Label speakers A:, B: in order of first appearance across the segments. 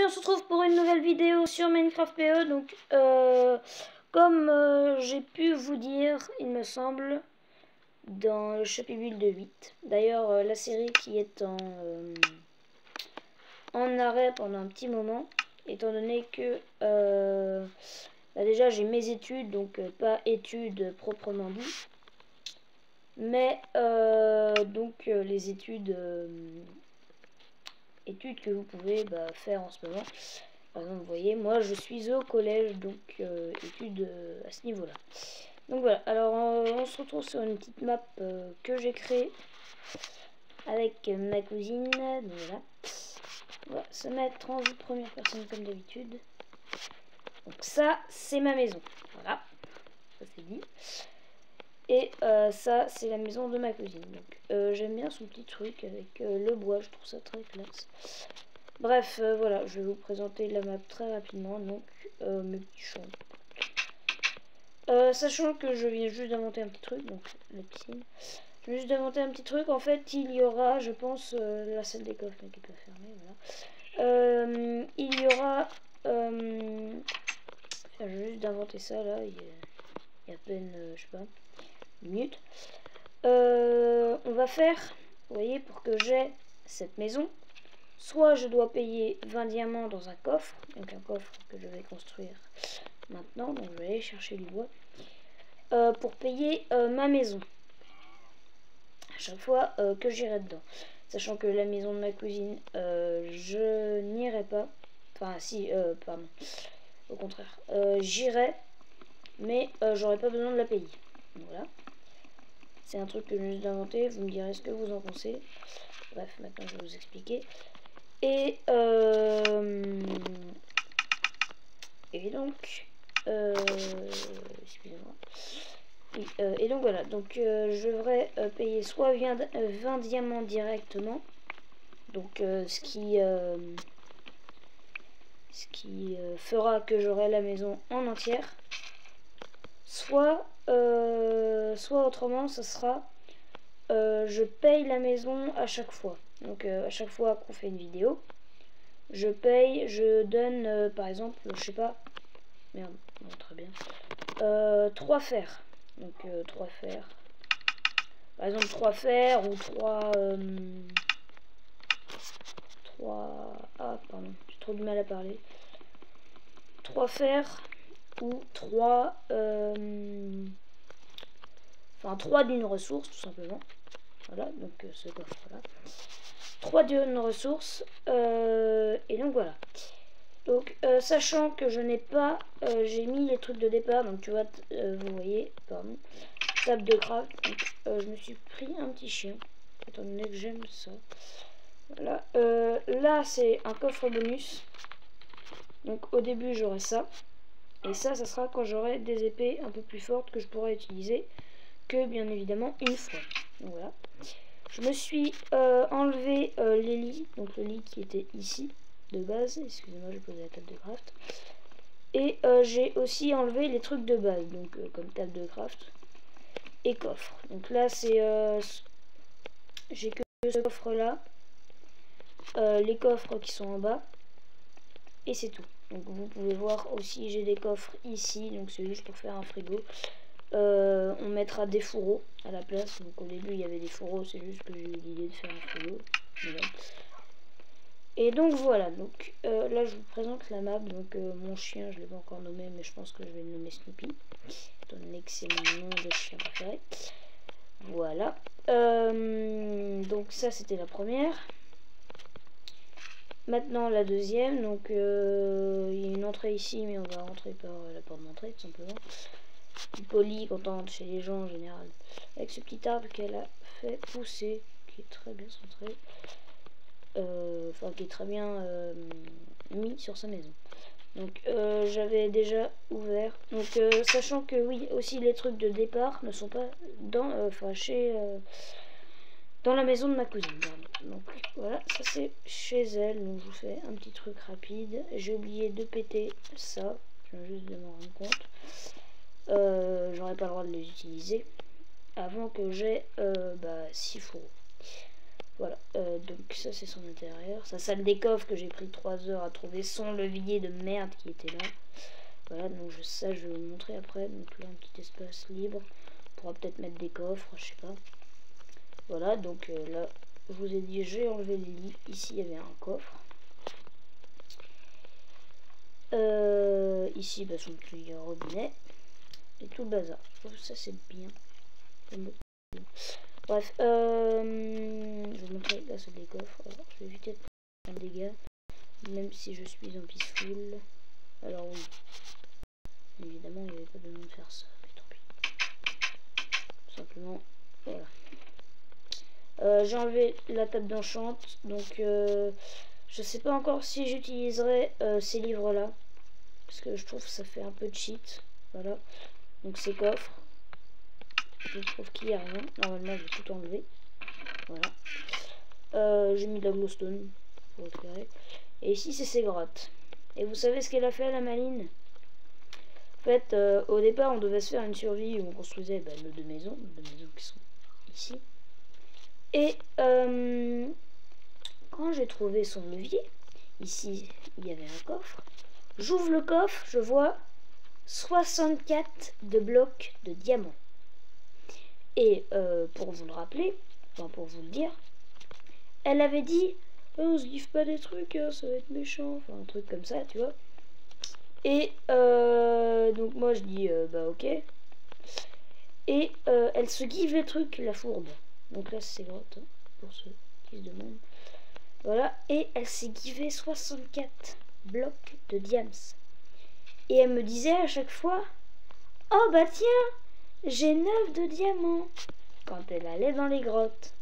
A: on se retrouve pour une nouvelle vidéo sur Minecraft PE. Donc, comme j'ai pu vous dire, il me semble, dans le chapitre 8. D'ailleurs, la série qui est en arrêt pendant un petit moment, étant donné que déjà j'ai mes études, donc pas études proprement dit, mais donc les études que vous pouvez faire en ce moment. Par exemple, vous voyez, moi je suis au collège, donc études à ce niveau là. Donc voilà, alors on se retrouve sur une petite map que j'ai créée avec ma cousine. Donc voilà, on va se mettre en vue première personne comme d'habitude. Donc ça c'est ma maison, voilà, ça c'est dit. Et ça c'est la maison de ma cousine. Donc j'aime bien son petit truc avec le bois, je trouve ça très classe. Bref, voilà, je vais vous présenter la map très rapidement. Donc mes petits champs. Sachant que je viens juste d'inventer un petit truc, donc la piscine. Je viens juste d'inventer un petit truc. En fait, il y aura, je pense, la salle des coffres mais qui est pas fermée, voilà. Il y aura, je viens juste d'inventer ça là. Il y a à peine, je sais pas, une minute. On va faire, vous voyez, pour que j'ai cette maison, soit je dois payer 20 diamants dans un coffre, donc un coffre que je vais construire maintenant, donc je vais aller chercher du bois, pour payer ma maison à chaque fois que j'irai dedans. Sachant que la maison de ma cousine, je n'irai pas, enfin si, pardon, au contraire, j'irai, mais j'aurai pas besoin de la payer. Voilà. C'est un truc que je viens juste d'inventer, vous me direz ce que vous en pensez. Bref, maintenant je vais vous expliquer. Et donc, excusez-moi. Et donc voilà, donc je devrais payer soit 20 diamants directement, donc ce qui fera que j'aurai la maison en entière, soit autrement, ça sera je paye la maison à chaque fois. Donc à chaque fois qu'on fait une vidéo, je paye, je donne par exemple, je sais pas, merde, non, très bien, 3 fers. Donc 3 fers. Par exemple 3 fers ou 3 ah pardon, j'ai trop du mal à parler. 3 fers ou 3 enfin 3 d'une ressource tout simplement. Voilà, donc ce coffre là. 3 d'une ressource et donc voilà. Donc sachant que je n'ai pas, j'ai mis les trucs de départ, donc tu vois, vous voyez, pardon, table de craft, donc je me suis pris un petit chien, étant donné que j'aime ça. Voilà, là c'est un coffre bonus, donc au début j'aurai ça, et ça sera quand j'aurai des épées un peu plus fortes que je pourrai utiliser, que bien évidemment une fois. Donc voilà, je me suis enlevé les lits, donc le lit qui était ici de base, excusez-moi j'ai posé la table de craft, et j'ai aussi enlevé les trucs de base, donc comme table de craft et coffre. Donc là c'est j'ai que ce coffre là, les coffres qui sont en bas, et c'est tout. Donc vous pouvez voir aussi j'ai des coffres ici, donc c'est juste pour faire un frigo. On mettra des fourreaux à la place, donc au début il y avait des fourreaux, c'est juste que j'ai eu l'idée de faire un frigo. Voilà. Et donc voilà, donc là je vous présente la map. Donc mon chien je l'ai pas encore nommé, mais je pense que je vais le nommer Snoopy, étant donné que c'est mon nom de chien préféré. Voilà, donc ça c'était la première. Maintenant la deuxième, donc il y a une entrée ici, mais on va rentrer par la porte d'entrée tout simplement. Plus poli quand on rentre chez les gens en général, avec ce petit arbre qu'elle a fait pousser, qui est très bien centré. Enfin qui est très bien mis sur sa maison. Donc j'avais déjà ouvert, donc sachant que oui aussi les trucs de départ ne sont pas dans dans la maison de ma cousine. Donc voilà, ça c'est chez elle. Donc je vous fais un petit truc rapide. J'ai oublié de péter ça, je viens juste de m'en rendre compte. J'aurais pas le droit de les utiliser avant que j'ai 6 fourreaux. Voilà, donc ça c'est son intérieur. Sa salle des coffres que j'ai pris 3 heures à trouver, son levier de merde qui était là. Voilà, donc ça je vais vous montrer après. Donc là un petit espace libre. On pourra peut-être mettre des coffres, je sais pas. Voilà, donc là je vous ai dit j'ai enlevé le lit. Ici il y avait un coffre. Ici bah, son petit robinet. Et tout le bazar. Je trouve que ça c'est bien. Bref, je vais vous montrer la salle des coffres. Alors, je vais éviter de prendre des dégâts, même si je suis en peaceful. Alors oui, évidemment il n'y avait pas besoin de faire ça, mais tant pis. Tout simplement, voilà. J'ai enlevé la table d'enchant, donc je sais pas encore si j'utiliserai ces livres là, parce que je trouve que ça fait un peu cheat. Voilà, donc ces coffres. Je trouve qu'il n'y a rien. Normalement, je vais tout enlever. Voilà. J'ai mis de la glowstone pour éclairer. Et ici, c'est ces grottes. Et vous savez ce qu'elle a fait, la maline? En fait, au départ, on devait se faire une survie où on construisait nos deux maisons qui sont ici. Et quand j'ai trouvé son levier, ici, il y avait un coffre. J'ouvre le coffre, je vois 64 de blocs de diamants. Et pour vous le rappeler, enfin pour vous le dire, elle avait dit on se give pas des trucs, hein, ça va être méchant, enfin un truc comme ça, tu vois. Et donc moi je dis bah ok. Et elle se give les trucs, la fourbe. Donc là c'est grotte, hein, pour ceux qui se demandent. Voilà, et elle s'est givé 64 blocs de diams. Et elle me disait à chaque fois oh bah tiens, j'ai 9 de diamants. Quand elle allait dans les grottes.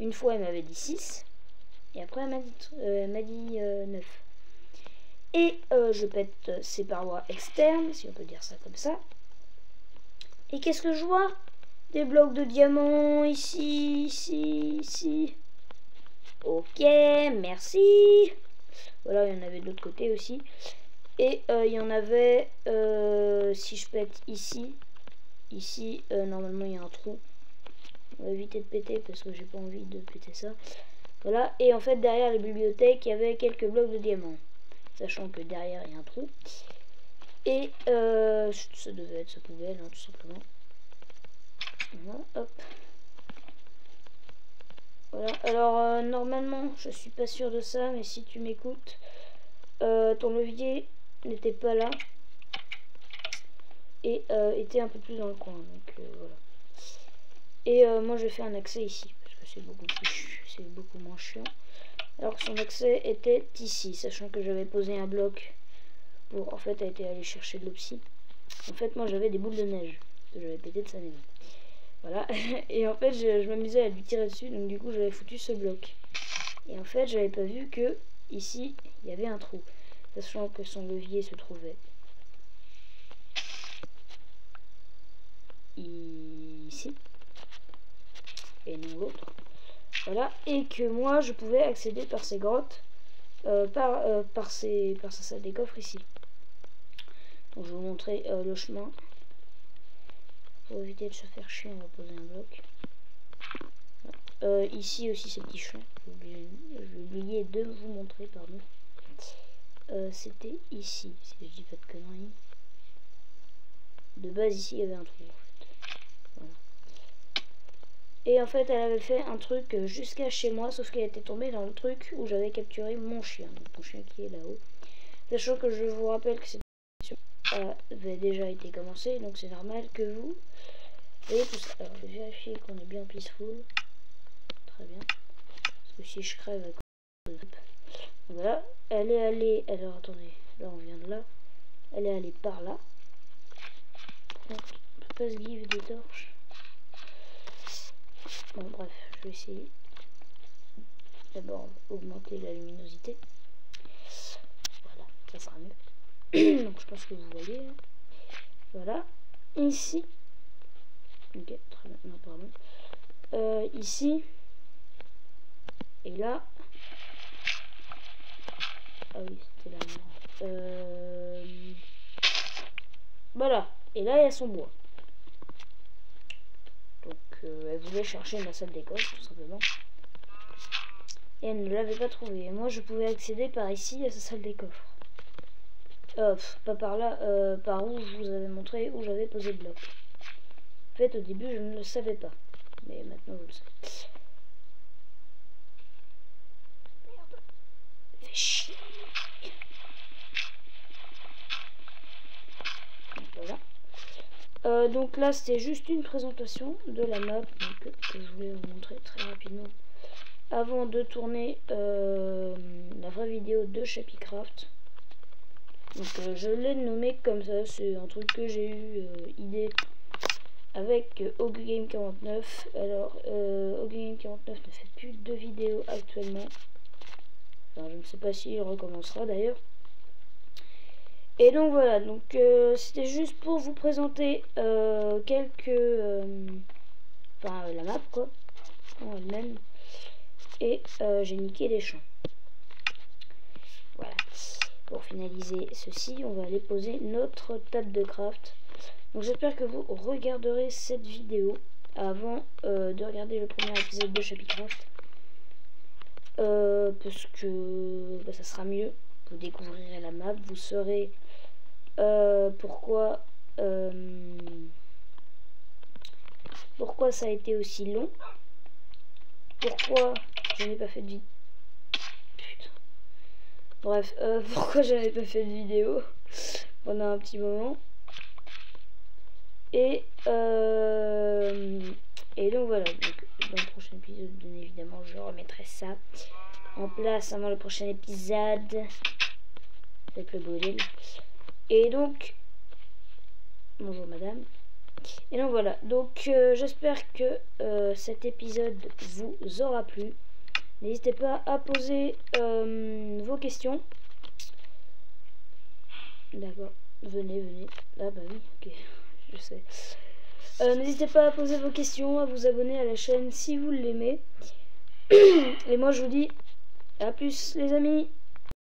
A: Une fois, elle m'avait dit 6. Et après, elle m'a dit 9. Et je pète ses parois externes, si on peut dire ça comme ça. Et qu'est-ce que je vois? Des blocs de diamants, ici, ici, ici. Ok, merci. Voilà, il y en avait de l'autre côté aussi. Et il y en avait, si je pète ici, normalement, il y a un trou. On va éviter de péter parce que j'ai pas envie de péter ça. Voilà, et en fait derrière la bibliothèque il y avait quelques blocs de diamants. Sachant que derrière il y a un trou. Et ça devait être sa poubelle, hein, tout simplement. Voilà, hop. Voilà, alors normalement je suis pas sûr de ça, mais si tu m'écoutes, ton levier n'était pas là. Et était un peu plus dans le coin, donc voilà. Et moi je fais un accès ici, parce que c'est beaucoup moins chiant. Alors que son accès était ici, sachant que j'avais posé un bloc pour, en fait, elle était allée chercher de l'opsie. En fait, moi j'avais des boules de neige que j'avais pété de sa maison. Voilà, et en fait je m'amusais à lui tirer dessus, donc du coup j'avais foutu ce bloc. Et en fait j'avais pas vu que ici il y avait un trou, sachant que son levier se trouvait ici et non l'autre. Voilà, et que moi je pouvais accéder par ces grottes, par sa salle des coffres ici. Donc je vais vous montrer le chemin. Pour éviter de se faire chier, on va poser un bloc. Ici aussi ces petits champs. J'ai oublié de vous montrer, pardon. C'était ici, si je dis pas de conneries. De base ici il y avait un trou en fait. Voilà. Et en fait elle avait fait un truc jusqu'à chez moi, sauf qu'elle était tombée dans le truc où j'avais capturé mon chien. Donc mon chien qui est là-haut. Sachant que je vous rappelle que cette mission avait déjà été commencée, donc c'est normal que vous voyez tout ça. Alors je vais vérifier qu'on est bien peaceful. Très bien. Parce que si je crève voilà, elle est allée. Alors attendez, là on vient de là. Elle est allée par là. On peut pas se give des torches. Bon bref, je vais essayer. D'abord augmenter la luminosité. Voilà, ça sera mieux. Donc je pense que vous voyez. Hein. Voilà. Ici. Ok, très bien. Non, pardon. Ici. Et là. Ah oui, c'était là. Voilà. Et là, il y a son bois. Donc, elle voulait chercher ma salle d'école, tout simplement. et elle ne l'avait pas trouvé. Et moi je pouvais accéder par ici à sa salle des coffres. Pas par là, par où je vous avais montré où j'avais posé le bloc. En fait au début je ne le savais pas, mais maintenant je le sais. Merde, fais chier. Voilà. Donc là c'était juste une présentation de la map donc, que je voulais vous montrer très rapidement avant de tourner la vraie vidéo de Shapycraft. Donc je l'ai nommé comme ça, c'est un truc que j'ai eu idée avec OguGame49. Alors OguGame49 ne fait plus de vidéos actuellement, enfin, je ne sais pas s'il recommencera d'ailleurs. Et donc voilà, donc c'était juste pour vous présenter quelques enfin la map quoi en elle-même, et j'ai niqué les champs. Voilà. Pour finaliser ceci, on va aller poser notre table de craft. Donc j'espère que vous regarderez cette vidéo avant de regarder le premier épisode de Shapycraft. Parce que bah, ça sera mieux. Vous découvrirez la map, vous saurez pourquoi ça a été aussi long. Pourquoi je n'ai pas fait de vidéo. Bref, pourquoi j'avais pas fait de vidéo pendant un petit moment. Et donc voilà, donc, dans le prochain épisode, bien évidemment, je remettrai ça en place avant le prochain épisode. Avec le bordel. Et donc, bonjour madame. Et donc voilà, donc j'espère que cet épisode vous aura plu. N'hésitez pas à poser vos questions. D'accord, venez. Ah bah oui, ok, je sais. N'hésitez pas à poser vos questions, à vous abonner à la chaîne si vous l'aimez. Et moi je vous dis à plus les amis.